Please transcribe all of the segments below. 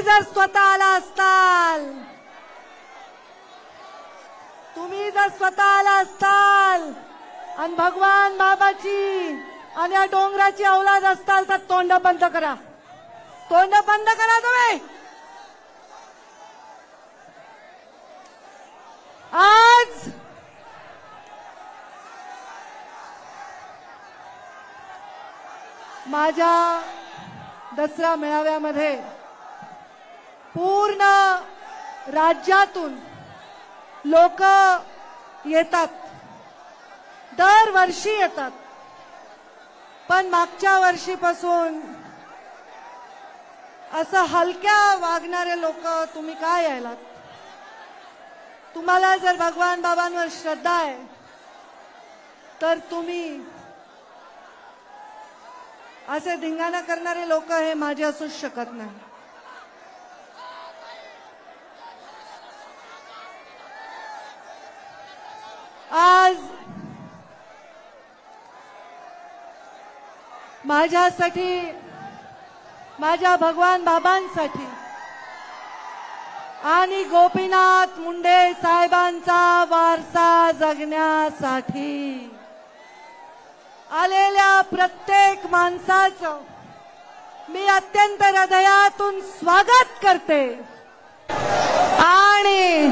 तुम्ही जर स्वतः आला असताल, आणि भगवान बाबाची आणि या डोंगराची औलाद असताल तर तोंड बंद करा, तोंड बंद करा तुम्ही. आज माझ्या दसरा मेळाव्यामध्ये पूर्ण राज्यातून लोक येतात, दरवर्षी येतात. पण मागच्या वर्षीपासून असं हलक्या वागणारे लोक तुम्ही काय यायलात? तुम्हाला जर भगवान बाबांवर श्रद्धा आहे तर तुम्ही असे धिंगाणा करणारे लोक हे माझे असूच शकत नाही. आज माझ्यासाठी, माझ्या भगवान बाबांसाठी आणि गोपीनाथ मुंडे साहेबांचा वारसा जगण्यासाठी आलेल्या प्रत्येक माणसाचं मी अत्यंत हृदयातून स्वागत करते. आणि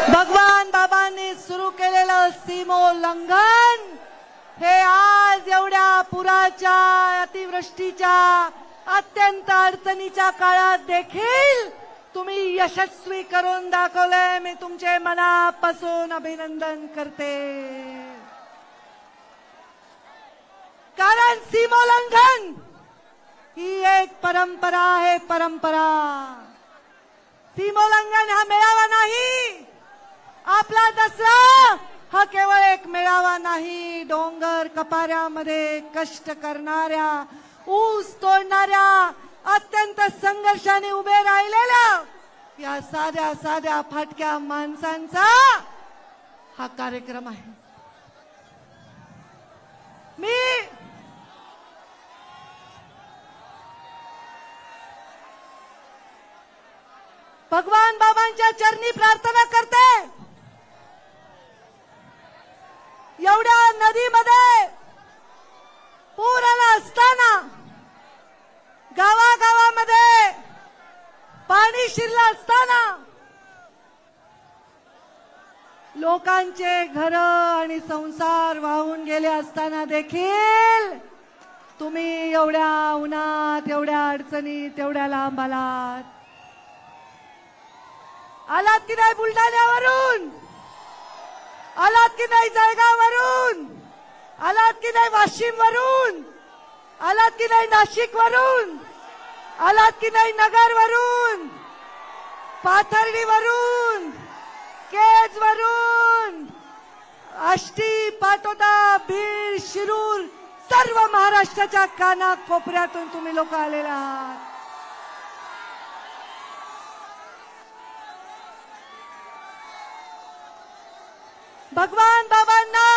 भगवान बाबांनी सुरू केलेलं सीमोल्लंघन हे आज एवढ्या पुराच्या, अतिवृष्टीच्या, अत्यंत अडचणीच्या काळात देखील तुम्ही यशस्वी करून दाखवलंय. मी तुमचे मनापासून अभिनंदन करते. कारण सीमोल्लंघन ही एक परंपरा आहे, परंपरा. सीमोल्लंघन हा मेळावा नाही, आपला दसरा हा केवळ एक मेळावा नाही. डोंगर कपाऱ्यामध्ये कष्ट करणाऱ्या, ऊस तोडणाऱ्या, अत्यंत संघर्षाने उभे राहिलेल्या या साध्या साध्या फाटक्या माणसांचा हा कार्यक्रम आहे. मी भगवान बाबांच्या चरणी प्रार्थना करते. एवढ्या नदीमध्ये पूर आला असताना, गावागावामध्ये पाणी शिरलं असताना, लोकांचे घर आणि संसार वाहून गेले असताना देखील तुम्ही एवढ्या उन्हात, एवढ्या अडचणीत, एवढ्या लांब आलात की नाही? बुलढाण्यावरून आलात की नाही? जळगाववरून आलात की नाही? वाशिमवरून आलात की नाही? नाशिकवरून आलात की नाही? नगरवरून, पाथर्डीवरून, केजवरून, आष्टी, पाटोदा, बीड, शिरूर, सर्व महाराष्ट्राच्या कानाकोपऱ्यातून तुम्ही लोक आलेले आहात. भगवान बाबांना,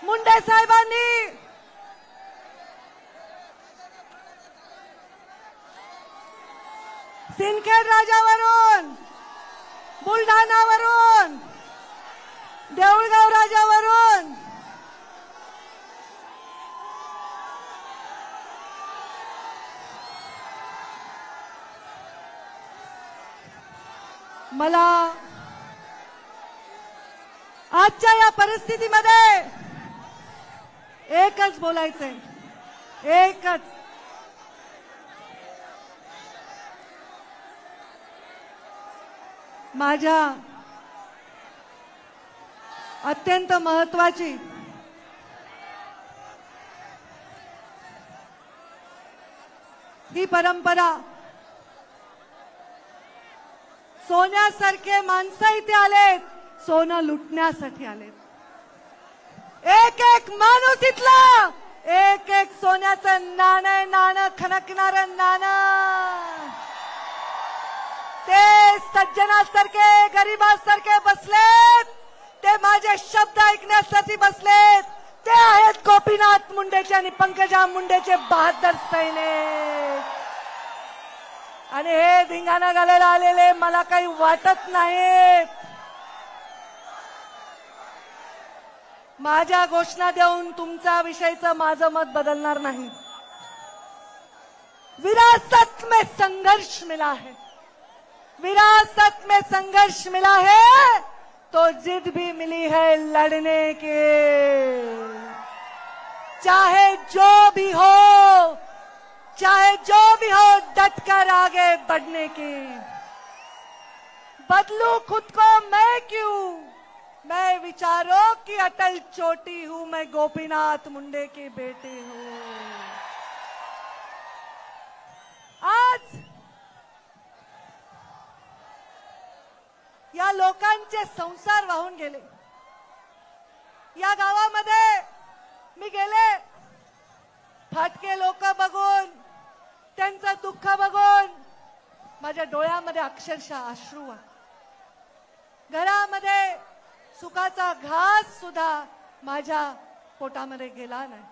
मुंडे साहेबांनी सिंदखेड राजावरून, बुलढाणावरून, देऊळगाव राजावरून मला आजच्या या परिस्थितीमध्ये एकच बोलायचंय, एकच. माझ्या अत्यंत महत्वाची ही परंपरा, सोन्यासारखे माणसं इथे आलेत, सोनं लुटण्यासाठी आलेत. एक एक माणूस इथला, एक एक सोन्याचं नाणं खणकणारं नाणं. ते सज्जनासारखे, गरीबासारखे बसलेत, ते माझे शब्द ऐकण्यासाठी बसलेत. ते आहेत गोपीनाथ गोपीनाथ मुंडेचे आणि पंकजा मुंडेचे बहादर सैनिक आणि हे धिंगाणा घालायला आलेले मला काही वाटत नाही. माझ्या घोषणा देऊन तुमच्या विषयीचं माझं मत बदलणार नाही. विरासत में संघर्ष मिला है, विरासत में संघर्ष मिला है तो जिद भी मिली है लड़ने के. चाहे जो भी हो, चाहे जो भी हो, डटकर आगे बढ़ने की. बदलू खुद को मैं क्यों, मैं विचारों की अटल चोटी हूं, मैं गोपीनाथ मुंडे की बेटी हूं. आज या लोकांचे संसार वाहून गेले. या गावामध्ये मी गेले, फाटके लोक बघून, त्यांचं दुःख बघून माझ्या डोळ्यामध्ये अक्षरशः अश्रू आले. घरामध्ये सुखाचा घास सुद्धा माझ्या पोटामध्ये गेला नाही.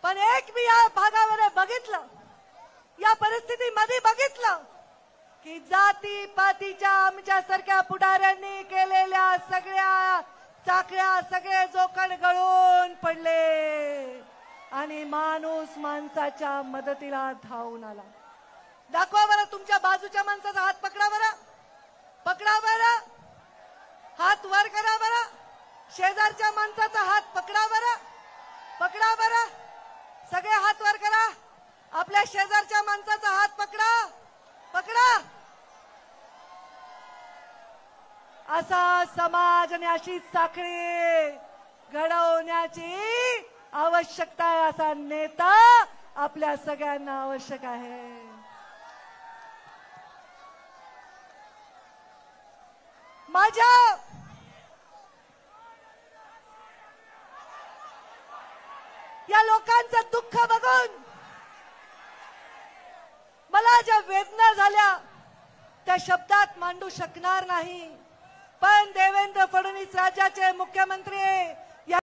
पण एक मी या भागामध्ये बघितलं, या परिस्थितीमध्ये बघितलं की जाती पातीच्या आमच्यासारख्या पुढाऱ्यांनी केलेल्या सगळ्या चाकऱ्या, सगळे जोखड गळून पडले आणि माणूस माणसाच्या मदतीला धावून आला. दाखवा बरं तुमच्या बाजूच्या माणसाचा हात, पकडा बरं, पकडा बरं, हात वर करा बरं. शेजारच्या माणसाचा हात पकडा बरं, पकडा बरं, सगळे हात वर करा. आपल्या शेजारच्या माणसाचा हात पकडा, पकडा. असा समाज आणि अशी साखळी घडवण्याची आवश्यकता आहे. असा नेता आपल्या सगळ्यांना आवश्यक आहे. माझ्या या लोकांचं दुःख बघून मला ज्या वेदना झाल्या त्या शब्दात मांडू शकणार नाही. पण देवेंद्र फडणवीस राज्याचे मुख्यमंत्री